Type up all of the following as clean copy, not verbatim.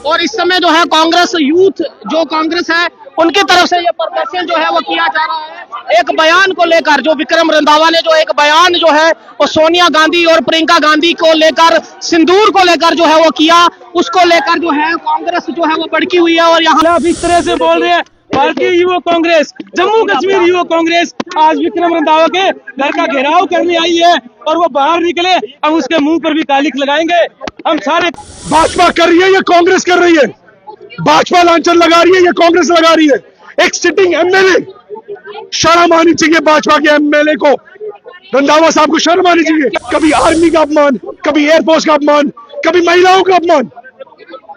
और इस समय जो है कांग्रेस यूथ जो कांग्रेस है उनकी तरफ से ये प्रदर्शन जो है वो किया जा रहा है एक बयान को लेकर। जो विक्रम रंधावा ने जो एक बयान जो है वो सोनिया गांधी और प्रियंका गांधी को लेकर, सिंदूर को लेकर जो है वो किया, उसको लेकर जो है कांग्रेस जो है वो भड़की हुई है। और यहाँ आप इस तरह से बोल रहे हैं भारतीय युवा कांग्रेस, जम्मू कश्मीर युवा कांग्रेस आज विक्रम रंधावा के घर का घेराव करने आई है और वो बाहर निकले, हम उसके मुंह पर भी कालिक लगाएंगे। हम सारे भाजपा कर रही है या कांग्रेस कर रही है? भाजपा लांछन लगा रही है या कांग्रेस लगा रही है? एक सिटिंग एमएलए, शर्म आनी चाहिए भाजपा के एमएलए को। रंधावा साहब को शर्म आनी चाहिए। कभी आर्मी का अपमान, कभी एयरफोर्स का अपमान, कभी महिलाओं का अपमान,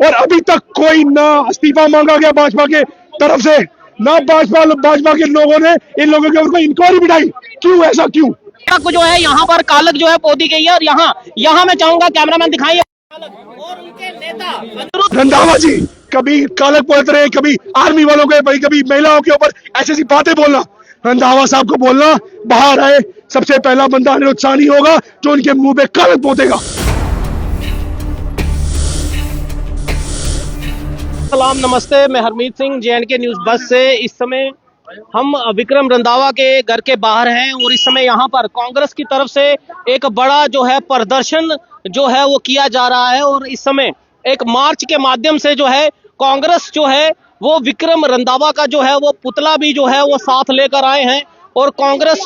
और अभी तक कोई ना इस्तीफा मांगा गया भाजपा के तरफ से, ना भाजपा के लोगों ने इन लोगों के ऊपर इंक्वायरी बिठाई। क्यों ऐसा, क्यों? को जो है यहाँ पर कालक जो है पोती गई है। और यहाँ मैं चाहूंगा कैमरामैन दिखाइए और उनके नेता रंधावा जी कभी कालक पोत रहे, कभी आर्मी वालों के, कभी महिलाओं के ऊपर ऐसी बातें बोलना। रंधावा साहब को बोलना बाहर आए, सबसे पहला बंदा अनिरुद्ध साहनी होगा जो उनके मुंह पे कालक पोतेगा। सलाम, नमस्ते, मैं हरमीत सिंह JNK न्यूज बस से। इस समय हम विक्रम रंधावा के घर के बाहर हैं और इस समय यहाँ पर कांग्रेस की तरफ से एक बड़ा जो है प्रदर्शन जो है वो किया जा रहा है। और इस समय एक मार्च के माध्यम से जो है कांग्रेस जो है वो विक्रम रंधावा का जो है वो पुतला भी जो है वो साथ लेकर आए हैं। और कांग्रेस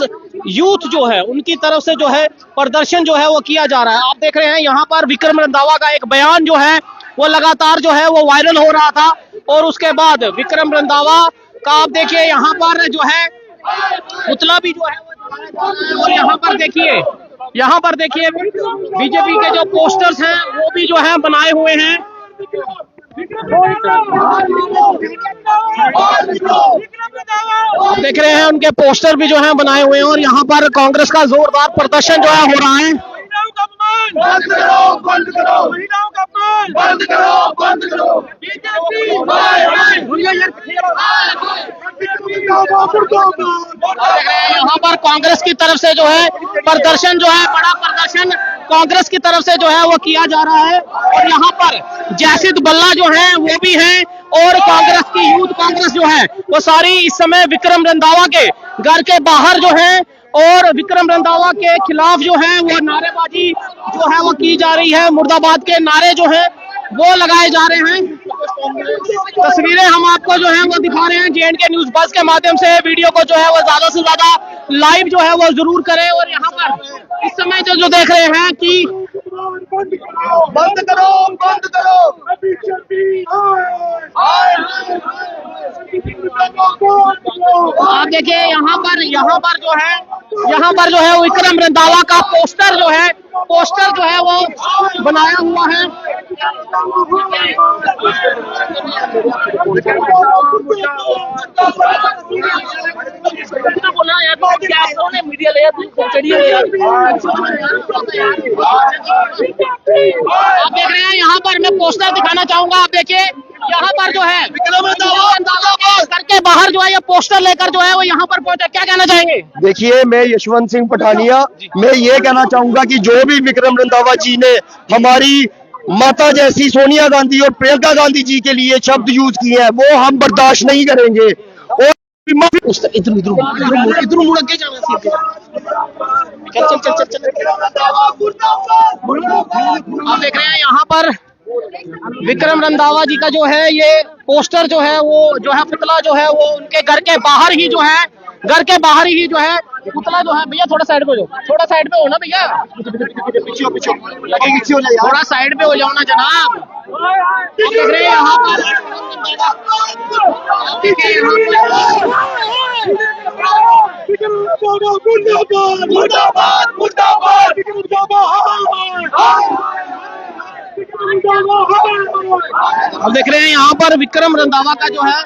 यूथ जो है उनकी तरफ से जो है प्रदर्शन जो है वो किया जा रहा है। आप देख रहे हैं यहाँ पर विक्रम रंधावा का एक बयान जो है वो लगातार जो है वो वायरल हो रहा था। और उसके बाद विक्रम रंधावा का आप देखिए यहाँ पर जो है पुतला भी जो है वो, और यहाँ पर देखिए बीजेपी के जो पोस्टर्स हैं वो भी जो है बनाए हुए हैं। आप देख रहे हैं उनके पोस्टर भी जो है बनाए हुए हैं। और यहाँ पर कांग्रेस का जोरदार प्रदर्शन जो है हो रहा है। बंद करो, बंद करो, बंद करो, बंद करो। यहाँ पर कांग्रेस की तरफ से जो है प्रदर्शन जो है, बड़ा प्रदर्शन कांग्रेस की तरफ से जो है वो किया जा रहा है। और यहाँ पर जैसिद बल्ला जो है वो भी है और कांग्रेस की यूथ कांग्रेस जो है वो सारी इस समय विक्रम रंधावा के घर के बाहर जो है और विक्रम रंधावा के खिलाफ जो है वो नारेबाजी जो है वो की जा रही है। मुर्दाबाद के नारे जो है वो लगाए जा रहे हैं। तस्वीरें हम आपको जो है वो दिखा रहे हैं JNK न्यूज बस के माध्यम से। वीडियो को जो है वो ज्यादा से ज्यादा लाइव जो है वो जरूर करें। और यहाँ पर इस समय जो देख रहे हैं कि बंद करो, बंद करो। आप देखिए यहाँ पर जो है विक्रम रंधावा का पोस्टर जो है वो बनाया हुआ है। मीडिया ले आप देख रहे हैं यहाँ पर मैं पोस्टर दिखाना चाहूंगा। आप देखिए यहाँ पर जो है घर के बाहर जो है ये पोस्टर लेकर जो है वो यहाँ पर पहुंचा। क्या कहना चाहेंगे? देखिए, मैं यशवंत सिंह पठानिया, मैं ये कहना चाहूंगा कि जो भी विक्रम रंधावा जी ने हमारी माता जैसी सोनिया गांधी और प्रियंका गांधी जी के लिए शब्द यूज किए हैं वो हम बर्दाश्त नहीं करेंगे। और इधर मुड़ के जाना चल। आप देख रहे हैं यहाँ पर विक्रम रंधावा जी का जो है ये पोस्टर जो है वो जो है पुतला जो है वो उनके घर के बाहर ही जो है पुतला जो है। भैया थोड़ा साइड पे हो जाओ, थोड़ा साइड पे हो ना भैया, थोड़ा साइड पे हो जाओ ना जनाब। देख रहे हैं यहाँ पर अब देख रहे हैं यहाँ पर विक्रम रंधावा का जो है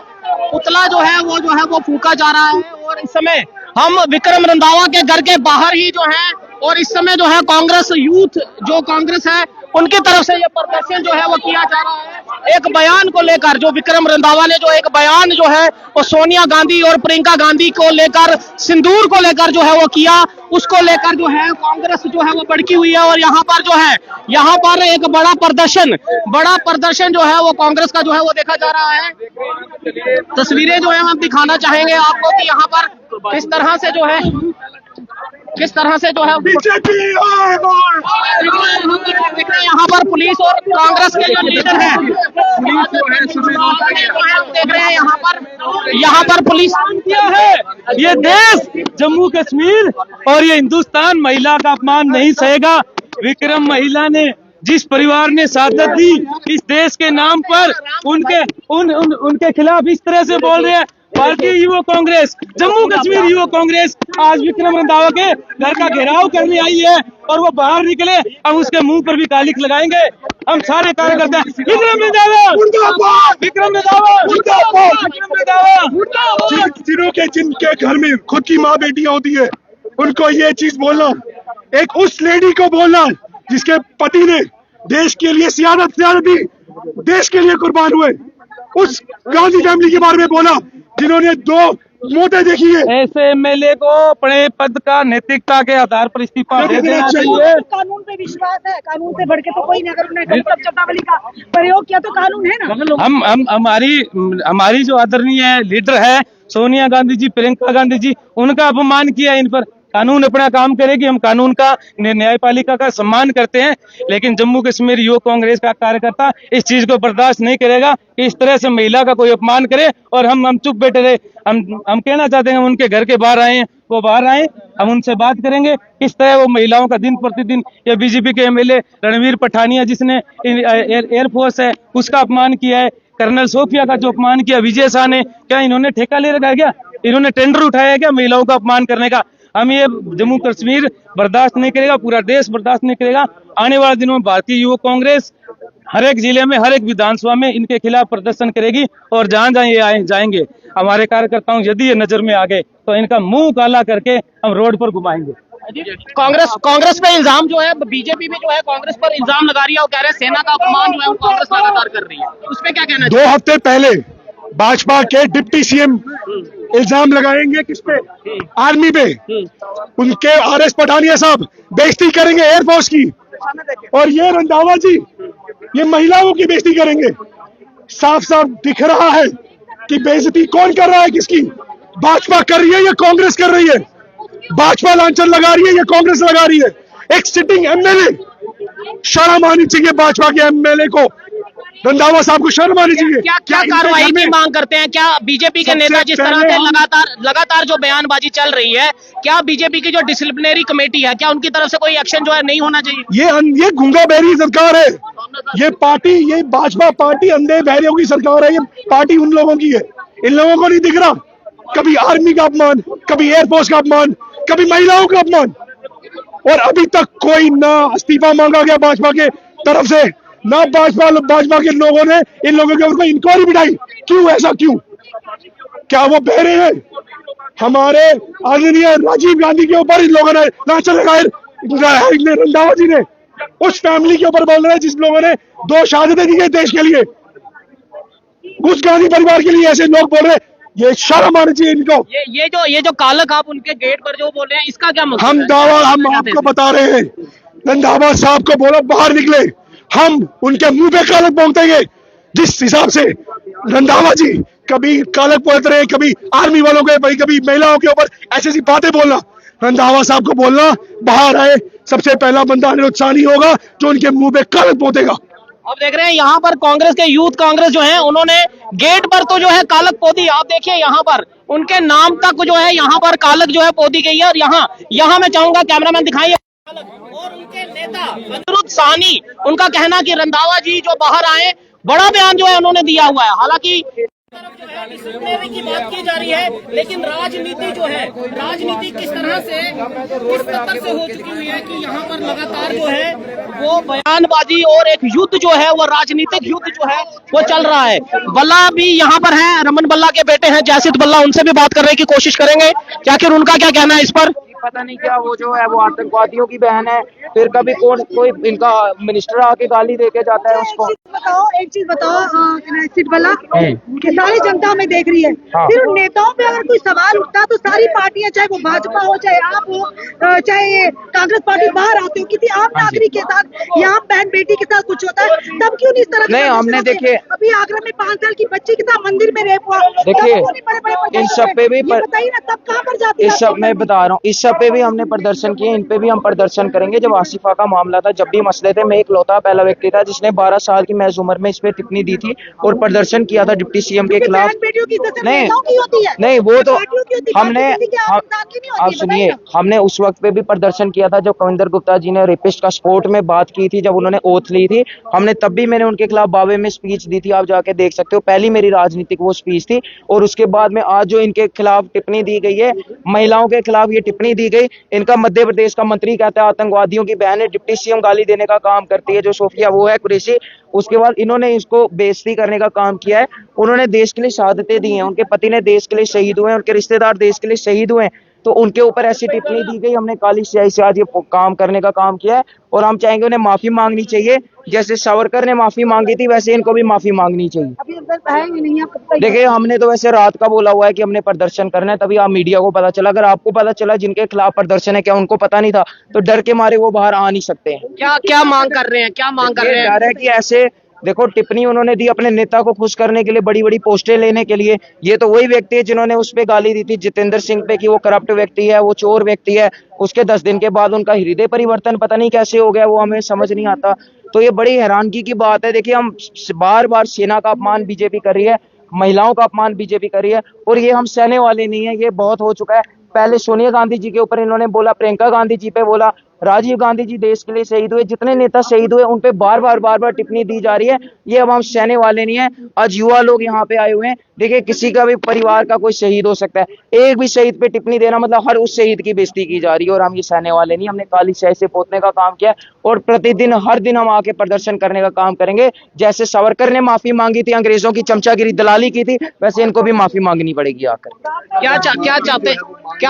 पुतला जो है वो फूंका जा रहा है। और इस समय हम विक्रम रंधावा के घर के बाहर ही जो है और इस समय जो है कांग्रेस यूथ जो कांग्रेस है उनकी तरफ से ये प्रदर्शन जो है वो किया जा रहा है। एक बयान को लेकर, जो विक्रम रंधावा ने जो एक बयान जो है वो सोनिया गांधी और प्रियंका गांधी को लेकर, सिंदूर को लेकर जो है वो किया, उसको लेकर जो है कांग्रेस जो है वो भड़की हुई है। और यहाँ पर जो है, यहाँ पर एक बड़ा प्रदर्शन जो है वो कांग्रेस का जो है वो देखा जा रहा है। तस्वीरें जो है हम दिखाना चाहेंगे आपको कि यहाँ पर किस तरह से जो है बीजेपी यहाँ पर पुलिस और कांग्रेस के जो लीडर हैं, देख रहे हैं यहाँ पर पुलिस किया है। ये देश जम्मू कश्मीर और ये हिंदुस्तान महिला का अपमान नहीं सहेगा। विक्रम महिला ने, जिस परिवार ने शहादत दी इस देश के नाम पर, उनके खिलाफ इस तरह से बोल रहे हैं। भारतीय युवा कांग्रेस, जम्मू कश्मीर युवा कांग्रेस आज विक्रम रंधावा के घर का घेराव करने आई है और वो बाहर निकले, हम उसके मुंह पर भी कालिख लगाएंगे। हम सारे कार्यकर्ता विक्रम रंधावा जिनके घर में खुद की माँ बेटियां होती है, उनको ये चीज बोलना, एक उस लेडी को बोलना जिसके पति ने देश के लिए सियादत दी, देश के लिए कुर्बान हुए, उस गांधी फैमिली के बारे में बोला जिन्होंने 2 मौतें देखी है। ऐसे एमएलए को अपने पद का नैतिकता के आधार पर इस्तीफा दे देना चाहिए। कानून पे विश्वास है, कानून से बढ़ के तो कोई नहीं। अगर उन्होंने शब्दावली का प्रयोग किया तो कानून है ना। हमारी जो आदरणीय लीडर है सोनिया गांधी जी, प्रियंका गांधी जी, उनका अपमान किया इन पर। कानून अपना काम करेगी, हम कानून का, न्यायपालिका का सम्मान करते हैं, लेकिन जम्मू कश्मीर युवा कांग्रेस का कार्यकर्ता इस चीज को बर्दाश्त नहीं करेगा कि इस तरह से महिला का कोई अपमान करे और हम चुप बैठे रहे। हम कहना चाहते हैं, उनके घर के बाहर आए, वो बाहर आए, हम उनसे बात करेंगे किस तरह वो महिलाओं का दिन प्रतिदिन। या बीजेपी के एमएलए रणवीर पठानिया, जिसने एयरफोर्स है उसका अपमान किया है, कर्नल सोफिया का जो अपमान किया विजय शाह ने, क्या इन्होंने ठेका ले रखा है? क्या इन्होंने टेंडर उठाया है क्या महिलाओं का अपमान करने का? हम ये जम्मू कश्मीर बर्दाश्त नहीं करेगा, पूरा देश बर्दाश्त नहीं करेगा। आने वाले दिनों में भारतीय युवा कांग्रेस हर एक जिले में, हर एक विधानसभा में इनके खिलाफ प्रदर्शन करेगी और जहां जहां ये जाएंगे, हमारे कार्यकर्ताओं यदि ये नजर में आ गए तो इनका मुंह काला करके हम रोड पर घुमाएंगे। कांग्रेस पे इल्जाम जो है, बीजेपी में जो है कांग्रेस पर इल्जाम लगा रही है और कह रहे हैं सेना का अपमान जो है वो कांग्रेस लगातार कर रही है, उस पर क्या कहना? 2 हफ्ते पहले भाजपा के डिप्टी सीएम इल्जाम लगाएंगे किस पे? आर्मी पे। उनके आरएस पठानिया साहब बेइज्जती करेंगे एयरफोर्स की, और ये रंधावा जी ये महिलाओं की बेइज्जती करेंगे। साफ साफ दिख रहा है कि बेइज्जती कौन कर रहा है, किसकी? भाजपा कर रही है या कांग्रेस कर रही है? भाजपा लांछन लगा रही है या कांग्रेस लगा रही है? एक सिटिंग एमएलए, शर्म आनी चाहिए भाजपा के एमएलए को, रंधावा साहब को शर्म आनी चाहिए। क्या कार्रवाई की मांग करते हैं? क्या बीजेपी के नेता जिस तरह से लगातार जो बयानबाजी चल रही है, क्या बीजेपी की जो डिसिप्लिनरी कमेटी है, क्या उनकी तरफ से कोई एक्शन जो है नहीं होना चाहिए? ये गूंगा बहरी सरकार है, ये पार्टी, ये भाजपा पार्टी अंधे बहरियों की सरकार है। ये पार्टी उन लोगों की है, इन लोगों को नहीं दिख रहा। कभी आर्मी का अपमान, कभी एयरफोर्स का अपमान, कभी महिलाओं का अपमान, और अभी तक कोई ना इस्तीफा मांगा गया भाजपा के तरफ से, ना भाजपा के लोगों ने इन लोगों के ऊपर इंक्वायरी बिठाई। क्यों ऐसा, क्यों? क्या वो बहरे हैं? हमारे आदरणीय राजीव गांधी के ऊपर इन लोगों ने लांछन लगाए, रंधावा जी ने उस फैमिली के ऊपर बोल रहे हैं जिस लोगों ने 2 शहादतें दी है देश के लिए, उस गांधी परिवार के लिए ऐसे लोग बोल रहे हैं। ये शर्म आनी चाहिए इनको। ये जो कालक आप उनके गेट पर जो बोल रहे हैं, इसका क्या मतलब? हम आपको बता रहे हैं, रंधावा साहब को बोलो बाहर निकले, हम उनके मुंह पे कालक बोलते हैं। जिस हिसाब से रंधावा जी कभी कालक बोलते रहे, कभी आर्मी वालों के, कभी महिलाओं के ऊपर ऐसी बातें बोलना, रंधावा साहब को बोलना बाहर आए। सबसे पहला बंदा अनिरुद्ध साहनी होगा जो उनके मुंह पे कालक बोतेगा। अब देख रहे हैं यहाँ पर कांग्रेस के यूथ कांग्रेस जो है, उन्होंने गेट पर तो जो है कालक पोती। आप देखिए यहाँ पर उनके नाम तक जो है यहाँ पर कालक जो है पोती गई है। और यहाँ मैं चाहूंगा कैमरामैन दिखाइए, और उनके नेता अनिरुद्ध साहनी, उनका कहना कि रंधावा जी जो बाहर आए, बड़ा बयान जो है उन्होंने दिया हुआ है। हालांकि डिसिप्लिनरी की बात की जा रही है, लेकिन राजनीति जो है, राजनीति किस तरह से किस स्तर से हो चुकी हुई है कि यहाँ पर लगातार जो है वो बयानबाजी और एक युद्ध जो है, वो राजनीतिक युद्ध जो है वो चल रहा है। बल्ला भी यहाँ पर है, रमन बल्ला के बेटे हैं जयसित बल्ला, उनसे भी बात करने की कोशिश करेंगे कि आखिर उनका क्या कहना है इस पर। पता नहीं क्या वो जो है वो आतंकवादियों की बहन है, फिर कभी कोई इनका मिनिस्टर आके गाली दे के जाता है उसको। एक चीज बताओ सिट वाला कि सारी जनता में देख रही है, फिर उन नेताओं पे अगर कोई सवाल उठता तो सारी पार्टियां, चाहे वो भाजपा हो, चाहे आप हो, चाहे कांग्रेस पार्टी, बाहर आते हो, किसी आम नागरिक के साथ, यहाँ बहन बेटी के साथ कुछ होता है तब क्यों नहीं इस तरह? नहीं, हमने देखिए अभी आगरा में 5 साल की बच्ची के साथ मंदिर में रेप हुआ, देखिए इन सब पे भी बताइए ना, तब कहाँ पर जाती है? इस सब मैं बता रहा हूँ, इस सब पे भी हमने प्रदर्शन किए, इन पे भी हम प्रदर्शन करेंगे। जब आसिफा का मामला था, जब भी मसले थे, मैं इकलौता पहला व्यक्ति था जिसने 12 साल की महज उम्र में इस पे टिप्पणी दी थी और प्रदर्शन किया था डिप्टी सीएम के खिलाफ। नहीं वो तो हमने, आप सुनिए, हमने उस वक्त पे भी प्रदर्शन किया था जब कविंदर गुप्ता जी ने रेपिस्ट का सपोर्ट में बात की थी, जब उन्होंने ओथ ली थी, हमने तब भी मैंने उनके खिलाफ बावे में स्पीच दी थी, आप जाके देख सकते हो। पहली मेरी राजनीतिक वो स्पीच थी। और उसके बाद में आज जो इनके खिलाफ टिप्पणी दी गई है, महिलाओं के खिलाफ ये टिप्पणी दी गई, इनका मध्य प्रदेश का मंत्री कहता है आतंकवादियों की बहन है, डिप्टी सीएम गाली देने का काम करती है, जो सोफिया वो है कुरैशी। उसके बाद इन्होंने इसको बेइज्जती करने का काम किया है। उन्होंने देश के लिए शहादतें दी हैं, उनके पति ने देश के लिए शहीद हुए हैं, उनके रिश्तेदार देश के लिए शहीद हुए हैं, तो उनके ऊपर ऐसी टिप्पणी दी गई। हमने काली स्याही से आज ये काम करने का काम किया है और हम चाहेंगे उन्हें माफी मांगनी चाहिए। जैसे सावरकर ने माफी मांगी थी, वैसे इनको भी माफी मांगनी चाहिए। अभी अंदर है ही नहीं, आप देखिए, हमने तो वैसे रात का बोला हुआ है कि हमने प्रदर्शन करना है, तभी आप मीडिया को पता चला। अगर आपको पता चला जिनके खिलाफ प्रदर्शन है, क्या उनको पता नहीं था? तो डर के मारे वो बाहर आ नहीं सकते हैं। क्या क्या मांग कर रहे हैं, क्या मांग कर रहे हैं? डर है कि ऐसे देखो, टिप्पणी उन्होंने दी अपने नेता को खुश करने के लिए, बड़ी बड़ी पोस्टें लेने के लिए। ये तो वही व्यक्ति है जिन्होंने उस पे गाली दी थी जितेंद्र सिंह पे कि वो करप्ट व्यक्ति है, वो चोर व्यक्ति है। उसके 10 दिन के बाद उनका हृदय परिवर्तन पता नहीं कैसे हो गया, वो हमें समझ नहीं आता। तो ये बड़ी हैरानगी की बात है। देखिए, हम बार बार सेना का अपमान बीजेपी कर रही है, महिलाओं का अपमान बीजेपी कर रही है, और ये हम सहने वाले नहीं है। ये बहुत हो चुका है। पहले सोनिया गांधी जी के ऊपर इन्होंने बोला, प्रियंका गांधी जी पे बोला, राजीव गांधी जी देश के लिए शहीद हुए, जितने नेता शहीद हुए उन पे बार बार टिप्पणी दी जा रही है। ये अब हम सहने वाले नहीं है। आज युवा लोग यहाँ पे आए हुए हैं। देखिए, किसी का भी परिवार का कोई शहीद हो सकता है, एक भी शहीद पे टिप्पणी देना मतलब हर उस शहीद की बेइज्जती की जा रही है, और हम ये सहने वाले नहीं। हमने काली स्याही से पोतने का काम किया और प्रतिदिन हर दिन हम आके प्रदर्शन करने का काम करेंगे। जैसे सावरकर ने माफी मांगी थी, अंग्रेजों की चमचागिरी दलाली की थी, वैसे इनको भी माफी मांगनी पड़ेगी आकर। क्या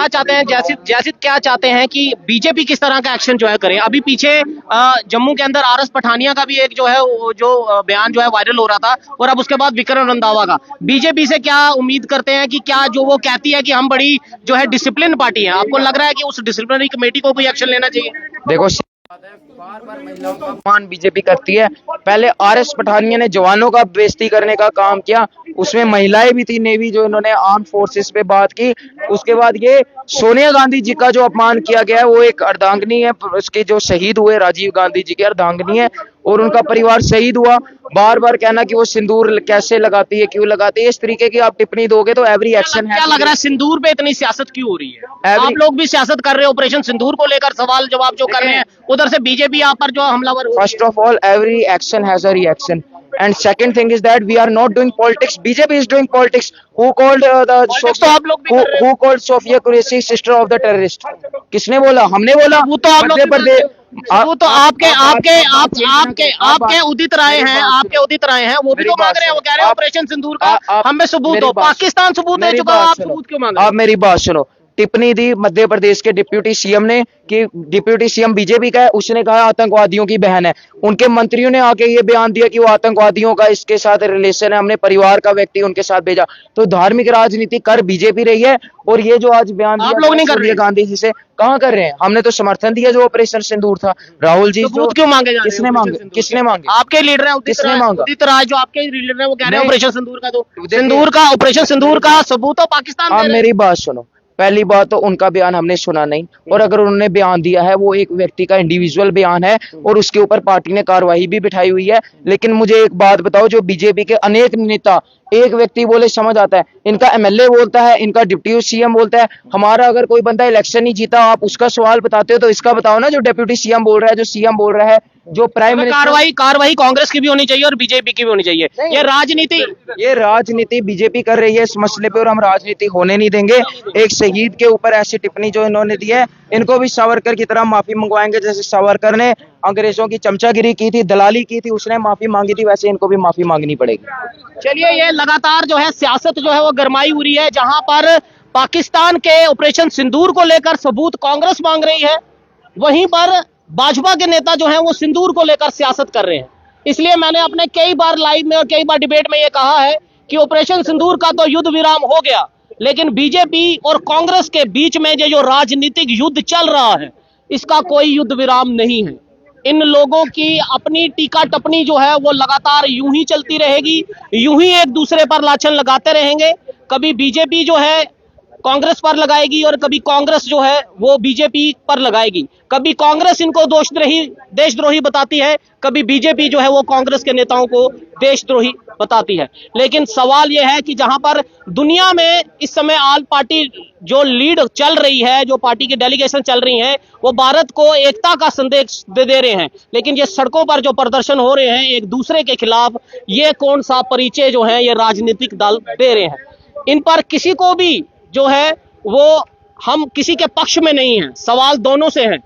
चाहते हैं जैसिद क्या चाहते हैं कि बीजेपी किस तरह का एक्शन जो है करे? अभी पीछे जम्मू के अंदर आरएस पठानिया का भी एक जो है जो बयान जो है वायरल हो रहा था, और अब उसके बाद विक्रम रंधावा का। बीजेपी से क्या उम्मीद करते हैं कि क्या जो वो कहती है कि हम बड़ी जो है डिसिप्लिन पार्टी है, आपको लग रहा है कि उस डिसिप्लिनरी कमेटी को कोई एक्शन लेना चाहिए? देखो, बार महिलाओं का अपमान बीजेपी करती है। पहले आरएस पठानिया ने जवानों का बेइज्जती करने का काम किया, उसमें महिलाएं भी थी, नेवी जो इन्होंने आर्म फोर्सेस पे बात की। उसके बाद ये सोनिया गांधी जी का जो अपमान किया गया है, वो एक अर्धांगिनी है, उसके जो शहीद हुए राजीव गांधी जी के अर्धांगिनी है, और उनका परिवार शहीद हुआ। बार बार कहना कि वो सिंदूर कैसे लगाती है, क्यों लगाती है, इस तरीके की आप टिप्पणी दोगे तो एवरी एक्शन है। क्या लग रहा है सिंदूर पे इतनी सियासत क्यों हो रही है? आप लोग भी सियासत कर रहे हो, ऑपरेशन सिंदूर को लेकर सवाल जवाब जो कर रहे हैं, उधर से बीजेपी आप पर जो हमलावर। First of all, every action has a reaction, and second thing is that we are not doing politics. BJP is doing politics. Who called who called Sofia Qureshi sister of the terrorist? किसने बोला? हमने बोला। वो तो आप लोग, वो तो आपके उदित राय हैं, आपके उदित राय हैं, वो भी तो मांग रहे हैं। वो कह रहे हैं ऑपरेशन सिंदूर का हमें सबूत दो। पाकिस्तान सबूत दे चुका, आप सबूत क्यों मांग रहे हैं? आप मेरी बात सुनो। टिप्पणी दी मध्य प्रदेश के डिप्यूटी सीएम ने कि डिप्यूटी सीएम बीजेपी का है, उसने कहा आतंकवादियों की बहन है। उनके मंत्रियों ने आके ये बयान दिया कि वो आतंकवादियों का इसके साथ रिलेशन है, हमने परिवार का व्यक्ति उनके साथ भेजा। तो धार्मिक राजनीति कर बीजेपी रही है, और ये जो आज बयान आप लोग नहीं कर रहे, गांधी जी से कहाँ कर रहे हैं? हमने तो समर्थन दिया जो ऑपरेशन सिंदूर था। राहुल जी सबूत क्यों मांगे जा रहे हैं? किसने मांगे? आपके लीडर है किसने मांगा? उदित राय जो आपके लीडर है, वो कह रहे हैं ऑपरेशन सिंदूर का, तो ऑपरेशन सिंदूर का सबूत तो पाकिस्तान। आप मेरी बात सुनो। पहली बात तो उनका बयान हमने सुना नहीं, और अगर उन्होंने बयान दिया है वो एक व्यक्ति का इंडिविजुअल बयान है, और उसके ऊपर पार्टी ने कार्रवाई भी बिठाई हुई है। लेकिन मुझे एक बात बताओ, जो बीजेपी के अनेक नेता, एक व्यक्ति बोले समझ आता है, इनका एमएलए बोलता है, इनका डिप्टी सीएम बोलता है। हमारा अगर कोई बंदा इलेक्शन नहीं जीता, आप उसका सवाल बताते हो, तो इसका बताओ ना, जो डिप्टी सीएम बोल रहा है, जो सीएम बोल रहा है, जो प्राइम मिनिस्टर। कार्रवाई कांग्रेस की भी होनी चाहिए और बीजेपी की भी होनी चाहिए। ये राजनीति बीजेपी कर रही है इस मसले पे, और हम राजनीति होने नहीं देंगे। एक शहीद के ऊपर ऐसी टिप्पणी जो इन्होंने दी है, इनको भी सावरकर की तरह माफी मंगवाएंगे। जैसे सावरकर ने अंग्रेजों की चमचागिरी की थी, दलाली की थी, उसने माफी मांगी थी, वैसे इनको भी माफी मांगनी पड़ेगी। चलिए, ये लगातार जो है सियासत जो है वो गरमाई हुई है, जहां पर पाकिस्तान के ऑपरेशन सिंदूर को लेकर सबूत कांग्रेस मांग रही है, वहीं पर भाजपा के नेता जो हैं वो सिंदूर को लेकर सियासत कर रहे हैं। इसलिए मैंने अपने कई बार लाइव में और कई बार डिबेट में ये कहा है कि ऑपरेशन सिंदूर का तो युद्ध विराम हो गया, लेकिन बीजेपी और कांग्रेस के बीच में जो राजनीतिक युद्ध चल रहा है, इसका कोई युद्ध विराम नहीं है। इन लोगों की अपनी टीका टप्पणी जो है वो लगातार यूं ही चलती रहेगी, यूं ही एक दूसरे पर लाछन लगाते रहेंगे। कभी बीजेपी जो है कांग्रेस पर लगाएगी और कभी कांग्रेस जो है वो बीजेपी पर लगाएगी। कभी कांग्रेस इनको देशद्रोही बताती है, कभी बीजेपी जो है वो कांग्रेस के नेताओं को देशद्रोही बताती है। लेकिन सवाल यह है कि जहां पर दुनिया में इस समय आल पार्टी जो लीड चल रही है, जो पार्टी की डेलीगेशन चल रही है, वो भारत को एकता का संदेश दे रहे हैं, लेकिन ये सड़कों पर जो प्रदर्शन हो रहे हैं एक दूसरे के खिलाफ, ये कौन सा परिचय जो है ये राजनीतिक दल दे रहे हैं। इन पर किसी को भी जो है वो हम किसी के पक्ष में नहीं है, सवाल दोनों से है।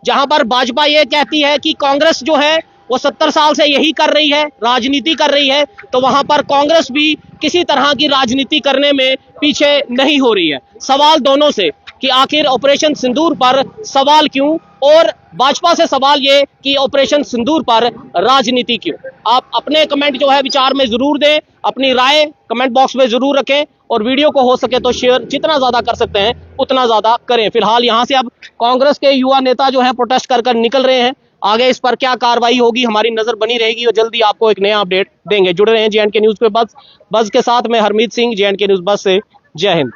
जहां पर भाजपा ये कहती है कि कांग्रेस जो है वो 70 साल से यही कर रही है, राजनीति कर रही है, तो वहां पर कांग्रेस भी किसी तरह की राजनीति करने में पीछे नहीं हो रही है। सवाल दोनों से कि आखिर ऑपरेशन सिंदूर पर सवाल क्यों, और भाजपा से सवाल ये कि ऑपरेशन सिंदूर पर राजनीति क्यों। आप अपने कमेंट जो है विचार में जरूर दें, अपनी राय कमेंट बॉक्स में जरूर रखें, और वीडियो को हो सके तो शेयर जितना ज्यादा कर सकते हैं उतना ज्यादा करें। फिलहाल यहां से अब कांग्रेस के युवा नेता जो हैं प्रोटेस्ट कर निकल रहे हैं। आगे इस पर क्या कार्रवाई होगी हमारी नजर बनी रहेगी, और जल्दी आपको एक नया अपडेट देंगे। जुड़े रहें JNK न्यूज पे बज के साथ। मैं हरमीत सिंह, JNK न्यूज बज से। जय हिंद।